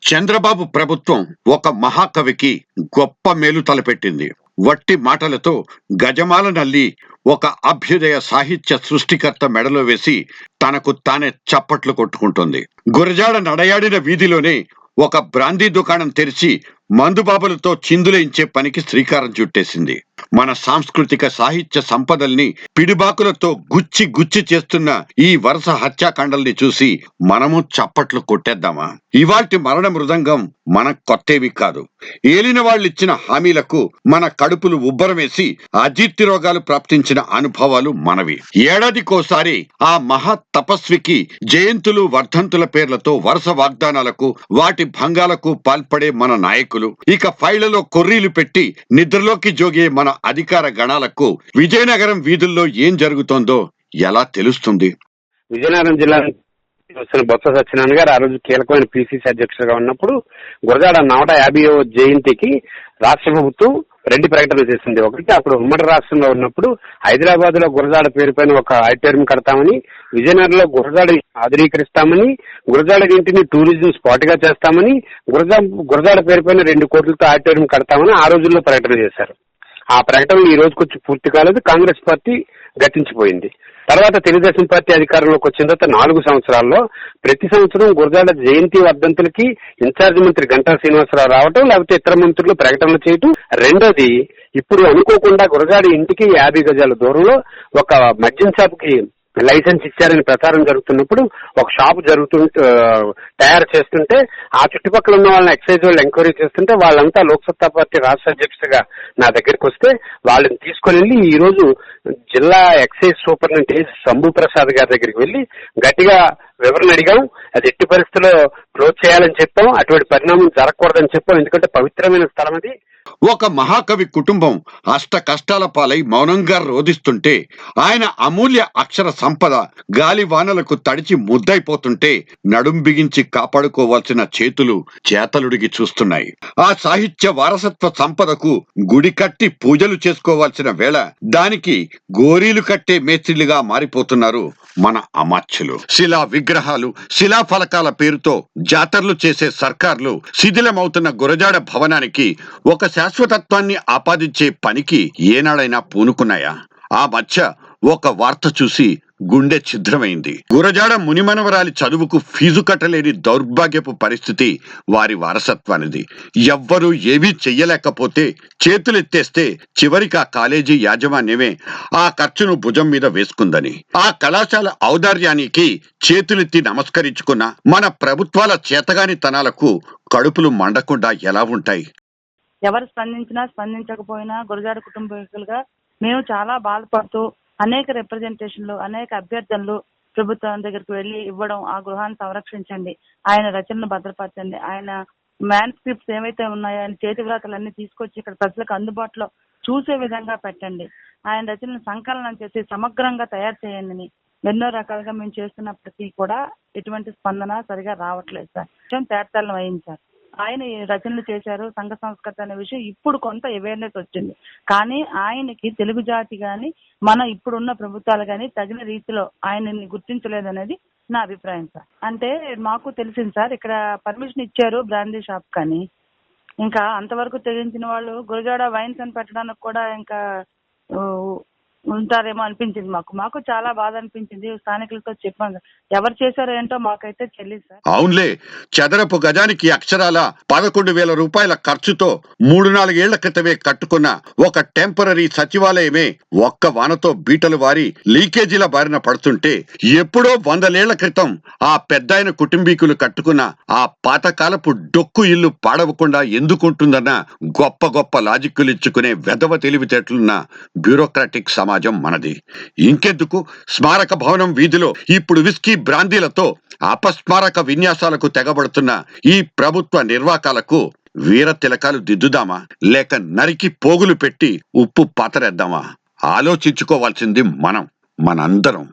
చంద్రబాబు ప్రభుత్వం ఒక మహాకవికి గొప్ప మేలు తలపెట్టింది. వట్టి మాటలతో గజమాల నల్లి ఒక అభ్యుదయ సాహిత్య సృష్టికర్త మెడలో వేసి తనకు తానే చప్పట్లు కొట్టుకుంటుంది. గురజాడ నడయాడిన వీధిలోనే ఒక బ్రాందీ దుకాణం తెరిచి మందుబాబులతో చిందులేయించే పనికి శ్రీకారం చుట్టేసింది. మన సాంస్కృతిక సాహిత్య సంపదల్ని పిడిబాకులతో గుచ్చి గుచ్చి చేస్తున్న ఈ వరుస హత్యాకాండల్ని చూసి మనము చప్పట్లు కొట్టేద్దామా? ఇవాల్టి మరణ మృదంగం మన కొత్తేవి కాదు. ఏలిన వాళ్ళిచ్చిన హామీలకు మన కడుపులు ఉబ్బరమేసి అజీర్తి రోగాలు ప్రాప్తించిన అనుభవాలు మనవి. ఏడాదికోసారి ఆ మహా తపస్వికి జయంతులు వర్ధంతుల పేర్లతో వరుస వాగ్దానాలకు వాటి భంగాలకు పాల్పడే మన నాయకులు ఇక ఫైళ్లలో కొర్రీలు పెట్టి నిద్రలోకి జోగే మన అధికార గణాలకు విజయనగరం వీధుల్లో ఏం జరుగుతోందో ఎలా తెలుస్తుంది? విజయనగరం జిల్లా బొత్స సత్యనారాయణ గారు ఆ రోజు కీలకమైన పిసిసి అధ్యక్షుడిగా ఉన్నప్పుడు గురజాడ 150వ జయంతికి రాష్ట్ర ప్రభుత్వం 2 ప్రకటనలు చేసింది. ఒకటి, అప్పుడు ఉమ్మడి రాష్ట్రంలో ఉన్నప్పుడు హైదరాబాద్ లో గురజాడ పేరు పైన ఒక ఆడిటోరియం కడతామని, విజయనగరంలో గురజాడ ఆధునీకరిస్తామని, గురజాడ ఇంటిని టూరిజం స్పాట్ గా చేస్తామని, గురజాడ పేరు పైన 2 కోట్లతో ఆడిటోరియం కడతామని ఆ రోజుల్లో ప్రకటన చేశారు. ఆ ప్రకటనలు ఈ రోజుకొచ్చి పూర్తి కాలేదు. కాంగ్రెస్ పార్టీ గతించిపోయింది. తర్వాత తెలుగుదేశం పార్టీ అధికారంలోకి వచ్చిన తర్వాత 4 సంవత్సరాల్లో ప్రతి సంవత్సరం గురజాడ జయంతి వర్ధంతులకి ఇన్ఛార్జ్ మంత్రి గంటా శ్రీనివాసరావు రావటం, లేకపోతే ఇతర మంత్రులు ప్రకటనలు చేయటం. రెండోది, ఇప్పుడు అనుకోకుండా గురజాడ ఇంటికి 50 గజాల దూరంలో ఒక మద్యం షాపుకి లైసెన్స్ ఇచ్చారని ప్రచారం జరుగుతున్నప్పుడు ఒక షాపు తయారు చేస్తుంటే ఆ చుట్టుపక్కల ఉన్న వాళ్ళని ఎక్సైజ్ వాళ్ళు ఎంక్వైరీ చేస్తుంటే వాళ్ళంతా లోక్సత్తా పార్టీ రాష్ట్ర అధ్యక్షుడిగా నా దగ్గరికి వస్తే వాళ్ళని తీసుకొని వెళ్ళి ఈ రోజు జిల్లా ఎక్సైజ్ సూపరింటెండెంట్ శంభు ప్రసాద్ గారి దగ్గరికి వెళ్ళి గట్టిగా వివరణ అడిగాం. అది ఎట్టి పరిస్థితుల్లో క్లోజ్ చేయాలని చెప్పాం. అటువంటి పరిణామం జరగకూడదని చెప్పాం. ఎందుకంటే పవిత్రమైన స్థలం అది. ఒక మహాకవి కుటుంబం అష్ట కష్టాల పాలై మౌనంగా రోధిస్తుంటే, ఆయన అమూల్య అక్షర సంపద గాలి వానలకు తడిచి ముద్దైపోతుంటే నడుం బిగించి కాపాడుకోవాల్సిన చేతులు చేతలుడిగి చూస్తున్నాయి. ఆ సాహిత్య వారసత్వ సంపదకు గుడి కట్టి పూజలు చేసుకోవాల్సిన వేళ దానికి గోరీలు కట్టే మేస్త్రీలుగా మారిపోతున్నారు మన అమాత్యులు. శిలా విగ్రహాలు, శిలా ఫలకాల పేరుతో జాతరలు చేసే సర్కార్లు శిథిలమవుతున్న గురజాడ భవనానికి ఒక శాశ్వతత్వాన్ని ఆపాదించే పనికి ఏనాడైనా పూనుకున్నాయా? ఆ మధ్య ఒక వార్త చూసి గుండె ఛిద్రమైంది. గురజాడ మునిమనవరాలి చదువుకు ఫీజు కట్టలేని దౌర్భాగ్యపు పరిస్థితి వారి వారసత్వానిది. ఎవ్వరూ ఏమీ చెయ్యలేకపోతే చేతులెత్తేస్తే చివరికి ఆ కాలేజీ యాజమాన్యమే ఆ ఖర్చును భుజం మీద వేసుకుందని, ఆ కళాశాల ఔదార్యానికి చేతులెత్తి నమస్కరించుకున్న మన ప్రభుత్వాల చేతగాని తనాలకు కడుపులు మండకుండా ఎలా ఉంటాయి? ఎవరు స్పందించినా స్పందించకపోయినా గురజాడ కుటుంబీకులుగా మేము చాలా బాధపడుతూ అనేక రిప్రజెంటేషన్లు, అనేక అభ్యర్థనలు ప్రభుత్వం దగ్గరికి వెళ్లి ఇవ్వడం, ఆ గృహాన్ని సంరక్షించండి, ఆయన రచనను భద్రపరచండి, ఆయన మ్యాన్స్క్రిప్ట్స్ ఏవైతే ఉన్నాయో ఆయన చేతి వ్రాతలన్నీ తీసుకొచ్చి ఇక్కడ ప్రజలకు అందుబాటులో చూసే విధంగా పెట్టండి, ఆయన రచనను సంకలనం చేసి సమగ్రంగా తయారు చేయండి, ఎన్నో రకాలుగా మేము చేస్తున్నప్పటికీ కూడా ఎటువంటి స్పందన సరిగా రావట్లేదు సార్. తేటతెల్లం అయింది. ఆయన రచనలు చేశారు, సంఘ సంస్కృతి అనే విషయం ఇప్పుడు కొంత అవేర్నెస్ వచ్చింది. కానీ ఆయనకి తెలుగు జాతి కానీ మన ఇప్పుడున్న ప్రభుత్వాలు కానీ తగిన రీతిలో ఆయనని గుర్తించలేదనేది నా అభిప్రాయం సార్. అంటే మాకు తెలిసింది సార్, ఇక్కడ పర్మిషన్ ఇచ్చారు బ్రాందీ షాప్ కానీ, ఇంకా అంతవరకు తెగించిన వాళ్ళు గురజాడ వైన్స్ అని పెట్టడానికి కూడా ఇంకా ఉంటారేమో అనిపించింది. మాకు చాలా బాధ అనిపించింది. స్థానికులతో చెప్పాను, ఎవరు చేశారో ఏంటో మాకైతే తెలియదు సార్. అవునులే, చదరపు గజానికి అక్షరాల 11,000 రూపాయల ఖర్చుతో 3-4 ఏళ్ల క్రితమే కట్టుకున్న ఒక టెంపరరీ సచివాలయమే ఒక్క వానతో బీటలు వారి లీకేజీల బారిన పడుతుంటే, ఎప్పుడో 100 ఏళ్ల క్రితం ఆ పెద్దాయన కుటుంబీకులు కట్టుకున్న ఆ పాతకాలపు డొక్కు ఇల్లు పాడవకుండా ఎందుకుంటుందన్న గొప్ప గొప్ప లాజిక్కులు ఇచ్చుకునే వెధవ తెలివితేటలున్న బ్యూరోక్రాటిక్ సమాజం మనది. ఇంకెందుకు, స్మారక భవనం వీధిలో ఇప్పుడు విస్కీ బ్రాందీలతో అపస్మారక విన్యాసాలకు తెగబడుతున్న ఈ ప్రభుత్వ నిర్వాకాలకు వీర తిలకాలు దిద్దుదామా, లేక నరికి పోగులు పెట్టి ఉప్పు పాతరేద్దామా? ఆలోచించుకోవాల్సింది మనందరం.